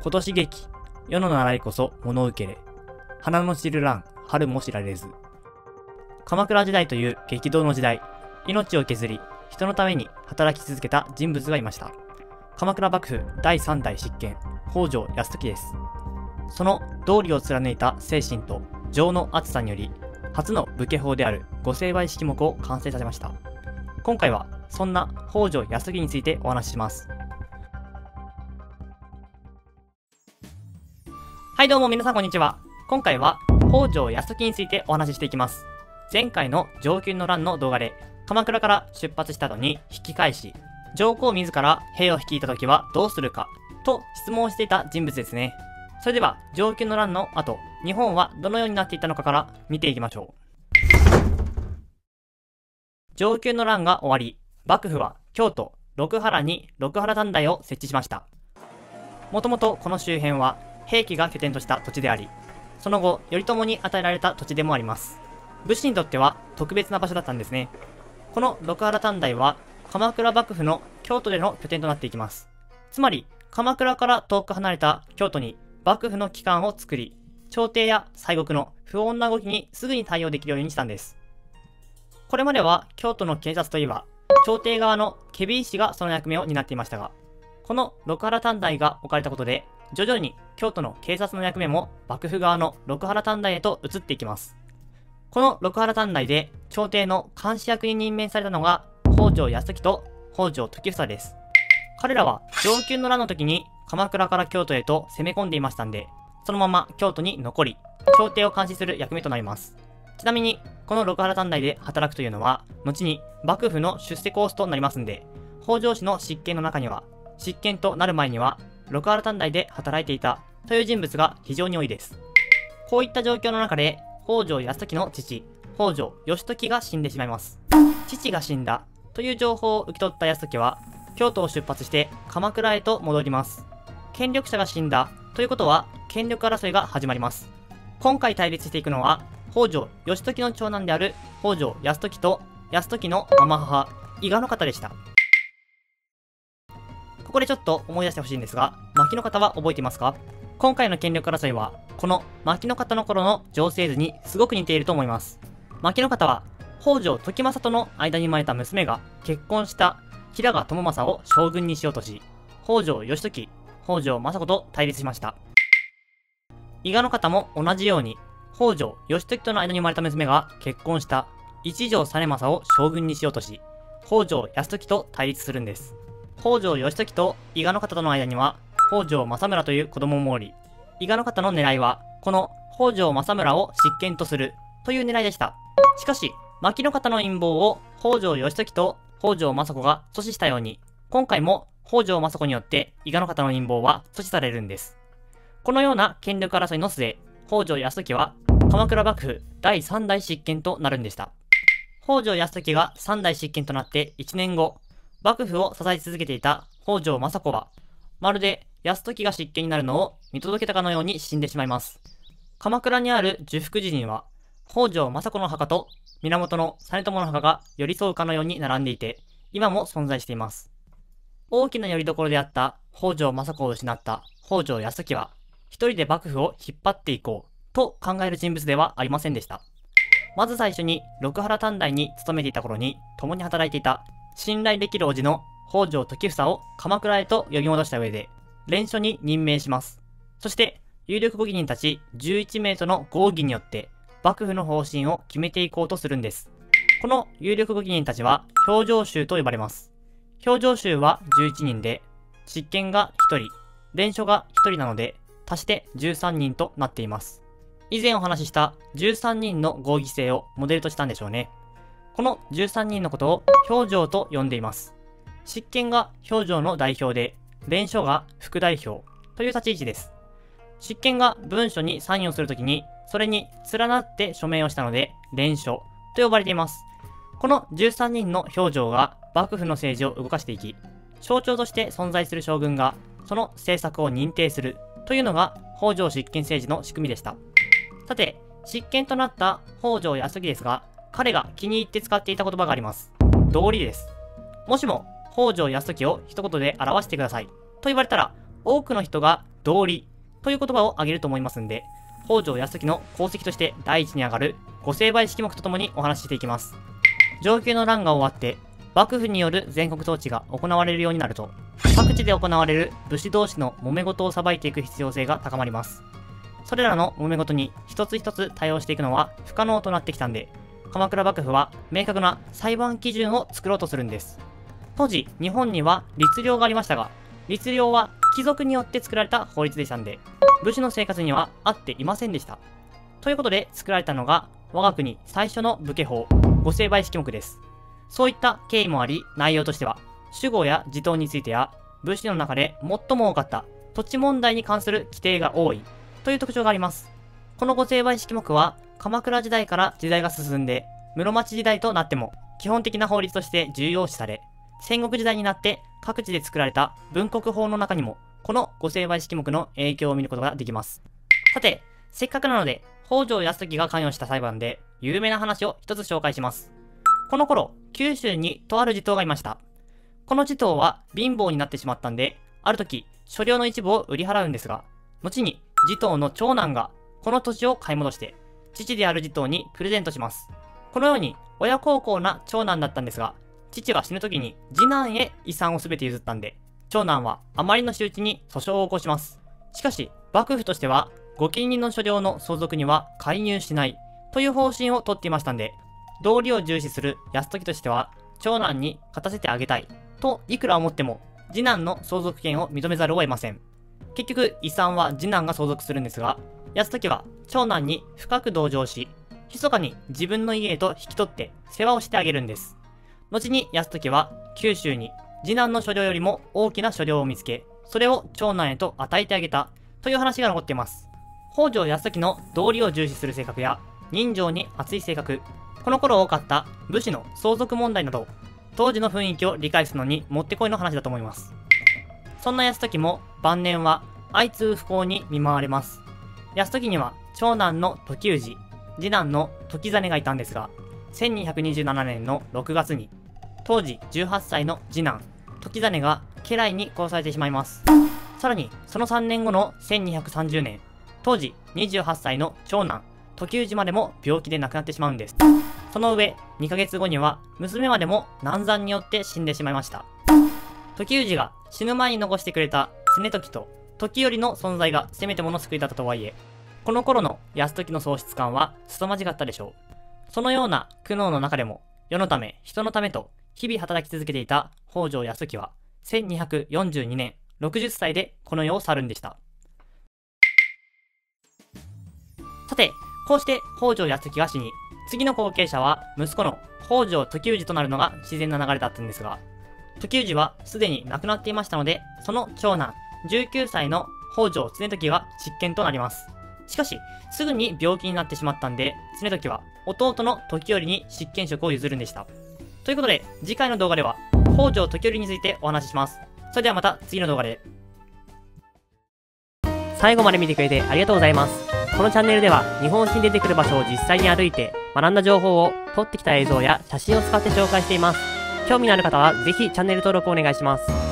今年劇、世の習いこそ物受けれ。花の散る蘭、春も知られず。鎌倉時代という激動の時代、命を削り、人のために働き続けた人物がいました。鎌倉幕府第3代執権、北条泰時です。その道理を貫いた精神と情の熱さにより、初の武家法である御成敗式目を完成させました。今回はそんな北条泰時についてお話しします。はいどうも皆さんこんにちは。今回は北条泰時についてお話ししていきます。前回の承久の乱の動画で鎌倉から出発した後に引き返し、上皇自ら兵を率いた時はどうするかと質問をしていた人物ですね。それでは承久の乱の後、日本はどのようになっていったのかから見ていきましょう。承久の乱が終わり、幕府は京都六原に六原短大を設置しました。もともとこの周辺は平家が拠点とした土地であり、その後頼朝に与えられた土地でもあります。武士にとっては特別な場所だったんですね。この六原短大は鎌倉幕府の京都での拠点となっていきます。つまり鎌倉から遠く離れた京都に幕府の機関を作り、朝廷や西国の不穏な動きにすぐに対応できるようにしたんです。これまでは京都の警察といえば朝廷側の検非違使がその役目を担っていましたが、この六原短大が置かれたことで徐々に京都の警察の役目も幕府側の六原短大へと移っていきます。この六原短大で朝廷の監視役に任命されたのが北条泰時と北条時房です。彼らは承久の乱の時に鎌倉から京都へと攻め込んでいましたんで、そのまま京都に残り、朝廷を監視する役目となります。ちなみに、この六原短大で働くというのは、後に幕府の出世コースとなりますんで、北条氏の執権の中には、執権となる前には、六原短大で働いていたという人物が非常に多いです。こういった状況の中で、北条泰時の父、北条義時が死んでしまいます。父が死んだという情報を受け取った泰時は、京都を出発して鎌倉へと戻ります。権力者が死んだということは、権力争いが始まります。今回対立していくのは、北条義時の長男である北条泰時と泰時のママ母、伊賀の方でした。ここでちょっと思い出してほしいんですが、牧の方は覚えていますか？今回の権力争いは、この牧の方の頃の情勢図にすごく似ていると思います。牧の方は、北条時政との間に生まれた娘が結婚した平賀朝雅を将軍にしようとし、北条義時、北条政子と対立しました。伊賀の方も同じように、北条義時との間に生まれた娘が結婚した一条実政を将軍にしようとし、北条泰時と対立するんです。北条義時と伊賀の方との間には、北条政村という子供もおり、伊賀の方の狙いは、この北条政村を執権とするという狙いでした。しかし、牧の方の陰謀を北条義時と北条政子が阻止したように、今回も北条政子によって伊賀の方の陰謀は阻止されるんです。このような権力争いの末、北条泰時は鎌倉幕府第3代執権となるんでした。北条泰時が3代執権となって1年後、幕府を支え続けていた北条政子は、まるで泰時が執権になるのを見届けたかのように死んでしまいます。鎌倉にある寿福寺には、北条政子の墓と源実朝の墓が寄り添うかのように並んでいて、今も存在しています。大きな拠り所であった北条政子を失った北条泰時は、一人で幕府を引っ張っていこうと考える人物ではありませんでした。まず最初に六原短大に勤めていた頃に共に働いていた信頼できる叔父の北条時房を鎌倉へと呼び戻した上で、連署に任命します。そして、有力御家人たち11名との合議によって、幕府の方針を決めていこうとするんです。この有力御家人たちは、評定衆と呼ばれます。評定衆は11人で、執権が1人、連署が1人なので、足して13人となっています。以前お話しした13人の合議制をモデルとしたんでしょうね。この13人のことを評定と呼んでいます。執権が評定の代表で、連署が副代表という立ち位置です。執権が文書にサインをするときに、それに連なって署名をしたので、連署と呼ばれています。この13人の評定が幕府の政治を動かしていき、象徴として存在する将軍がその政策を認定するというのが北条執権政治の仕組みでした。さて、執権となった北条泰時ですが、彼が気に入って使っていた言葉があります。道理です。もしも北条泰時を一言で表してくださいと言われたら、多くの人が道理という言葉を挙げると思いますんで、北条泰時の功績として第一に上がる御成敗式目とともにお話ししていきます。承久の乱が終わって、幕府による全国統治が行われるようになると、各地で行われる武士同士の揉め事を裁いていく必要性が高まります。それらの揉め事に一つ一つ対応していくのは不可能となってきたんで、鎌倉幕府は明確な裁判基準を作ろうとするんです。当時、日本には律令がありましたが、律令は貴族によって作られた法律でしたんで、武士の生活には合っていませんでした。ということで作られたのが、我が国最初の武家法、御成敗式目です。そういった経緯もあり、内容としては、守護や地頭についてや、武士の中で最も多かった土地問題に関する規定が多いという特徴があります。この御成敗式目は、鎌倉時代から時代が進んで、室町時代となっても、基本的な法律として重要視され、戦国時代になって各地で作られた文国法の中にも、この御成敗式目の影響を見ることができます。さて、せっかくなので、北条泰時が関与した裁判で、有名な話を一つ紹介します。この頃、九州にとある地頭がいました。この地頭は貧乏になってしまったんで、ある時、所領の一部を売り払うんですが、後に地頭の長男がこの土地を買い戻して、父である地頭にプレゼントします。このように、親孝行な長男だったんですが、父が死ぬ時に次男へ遺産を全て譲ったんで、長男はあまりの仕打ちに訴訟を起こします。しかし、幕府としては、御近人の所領の相続には介入しないという方針をとっていましたんで、道理を重視する泰時としては、長男に勝たせてあげたいといくら思っても、次男の相続権を認めざるを得ません。結局、遺産は次男が相続するんですが、泰時は長男に深く同情し、密かに自分の家へと引き取って世話をしてあげるんです。後に泰時は九州に次男の所領よりも大きな所領を見つけ、それを長男へと与えてあげたという話が残っています。北条泰時の道理を重視する性格や人情に熱い性格、この頃多かった武士の相続問題など、当時の雰囲気を理解するのにもってこいの話だと思います。そんな泰時も晩年は相次ぐ不幸に見舞われます。泰時には長男の時氏、次男の時実がいたんですが、1227年の6月に、当時18歳の次男、時実が家来に殺されてしまいます。さらに、その3年後の1230年、当時28歳の長男、時氏までも病気で亡くなってしまうんです。その上、2ヶ月後には、娘までも難産によって死んでしまいました。時氏が死ぬ前に残してくれた常時と時頼の存在がせめてもの救いだったとはいえ、この頃の泰時の喪失感は凄まじかったでしょう。そのような苦悩の中でも、世のため、人のためと日々働き続けていた北条泰時は、1242年、60歳でこの世を去るんでした。さて、こうして北条泰時が死に、次の後継者は息子の北条時氏となるのが自然な流れだったんですが、時氏はすでに亡くなっていましたので、その長男、19歳の北条常時が執権となります。しかし、すぐに病気になってしまったんで、常時は弟の時頼に執権職を譲るんでした。ということで、次回の動画では、北条時頼についてお話しします。それではまた次の動画で。最後まで見てくれてありがとうございます。このチャンネルでは日本史に出てくる場所を実際に歩いて学んだ情報を撮ってきた映像や写真を使って紹介しています。興味のある方はぜひチャンネル登録お願いします。